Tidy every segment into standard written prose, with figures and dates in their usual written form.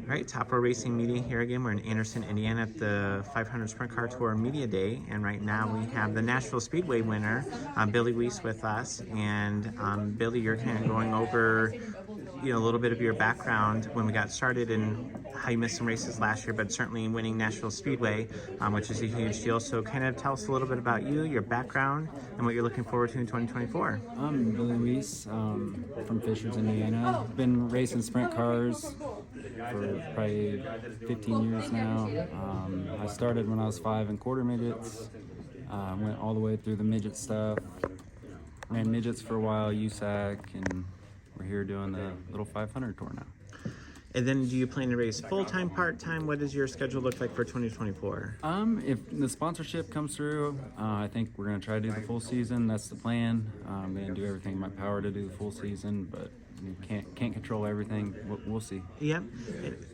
All right, Top Row Racing Media here again. We're in Anderson, Indiana at the 500 Sprint Car Tour Media Day, and right now we have the Nashville Speedway winner, Billy Wease, with us. And Billy, you're kind of going over, a little bit of your background when we got started and how you missed some races last year, but certainly winning Nashville Speedway, which is a huge deal. So kind of tell us a little bit about you, your background, and what you're looking forward to in 2024. I'm Billy Wease from Fishers, Indiana. Been racing sprint cars for probably 15 years now. I started when I was 5 and quarter midgets, went all the way through the midget stuff, ran midgets for a while, USAC, and we're here doing the little 500 tour now. And then do you plan to race full-time, part-time? What does your schedule look like for 2024? If the sponsorship comes through, I think we're going to try to do the full season. That's the plan. I'm going to do everything in my power to do the full season, but you can't control everything. We'll see. Yep.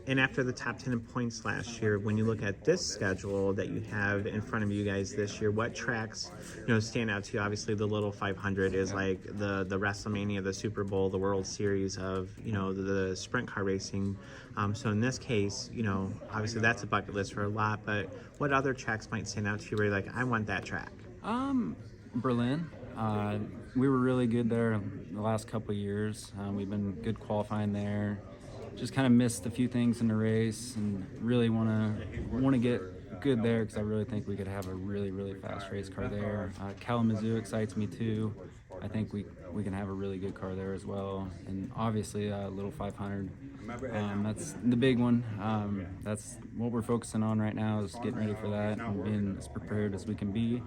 And after the top 10 in points last year, when you look at this schedule that you have in front of you guys this year, what tracks stand out to you? Obviously, the Little 500 is like the WrestleMania, the Super Bowl, the World Series of the sprint car racing. So in this case, obviously that's a bucket list for a lot. But what other tracks might stand out to you where you're like, I want that track? Berlin. We were really good there the last couple of years. We've been good qualifying there. Just kind of missed a few things in the race, and really want to get good there because I really think we could have a really fast race car there. Kalamazoo excites me too. I think we can have a really good car there as well. And obviously, Little 500. That's the big one. That's what we're focusing on right now, is getting ready for that and being as prepared as we can be.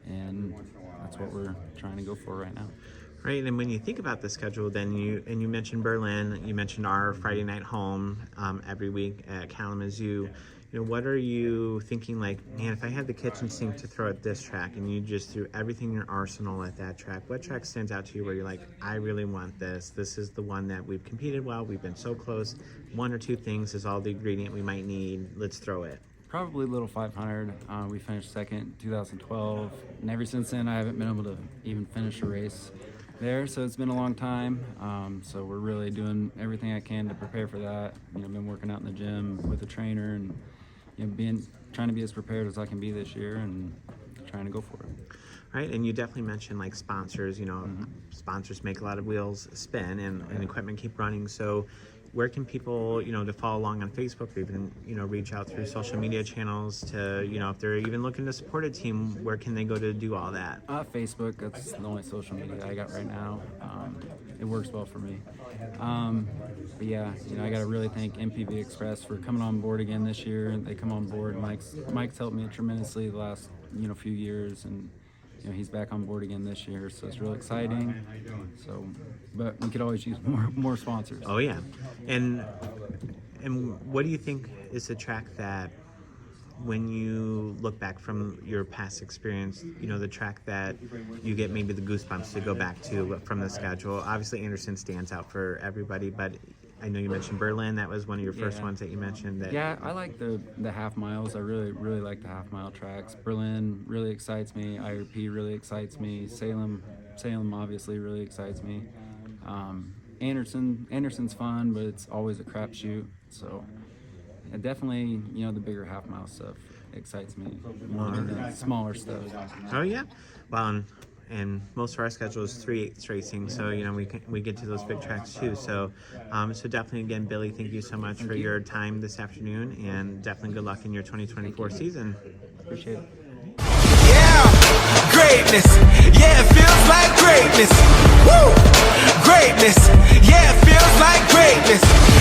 And that's what we're trying to go for right now. Right, and when you think about the schedule, then you mentioned Berlin, you mentioned our Friday night home every week at Kalamazoo. What are you thinking, like, man, if I had the kitchen sink to throw at this track and you just threw everything in your arsenal at that track, what track stands out to you where you're like, I really want this? This is the one that we've competed well, we've been so close. One or two things is all the ingredient we might need. Let's throw it. Probably Little 500. We finished second in 2012, and ever since then I haven't been able to even finish a race there, so it's been a long time. So we're really doing everything I can to prepare for that. Been working out in the gym with a trainer, and trying to be as prepared as I can be this year, and trying to go for it. Right, and you definitely mentioned like sponsors. Sponsors make a lot of wheels spin and equipment keep running. So where can people, to follow along on Facebook, or even, reach out through social media channels to, if they're even looking to support a team, where can they go to do all that? Facebook, that's the only social media I got right now. It works well for me. But yeah, I got to really thank MPV Express for coming on board again this year. They come on board. Mike's helped me tremendously the last, few years, and he's back on board again this year, so it's real exciting. So, but we could always use more sponsors. Oh yeah, and what do you think is the track that, when you look back from your past experience, the track that you get maybe the goosebumps to go back to from the schedule? Obviously, Anderson stands out for everybody, but I know you mentioned Berlin. That was one of your first ones that you mentioned. Yeah, I like the half miles. I really like the half mile tracks. Berlin really excites me. IRP really excites me. Salem obviously really excites me. Anderson's fun, but it's always a crapshoot. So definitely, the bigger half mile stuff excites me more than the smaller stuff. Oh yeah, well. And most of our schedule is 3/8 racing, so we get to those big tracks too. So, so definitely again, Billy, thank you so much for your time this afternoon, and definitely good luck in your 2024 season. Appreciate it. Yeah, greatness. Yeah, it feels like greatness. Woo, greatness. Yeah, it feels like greatness.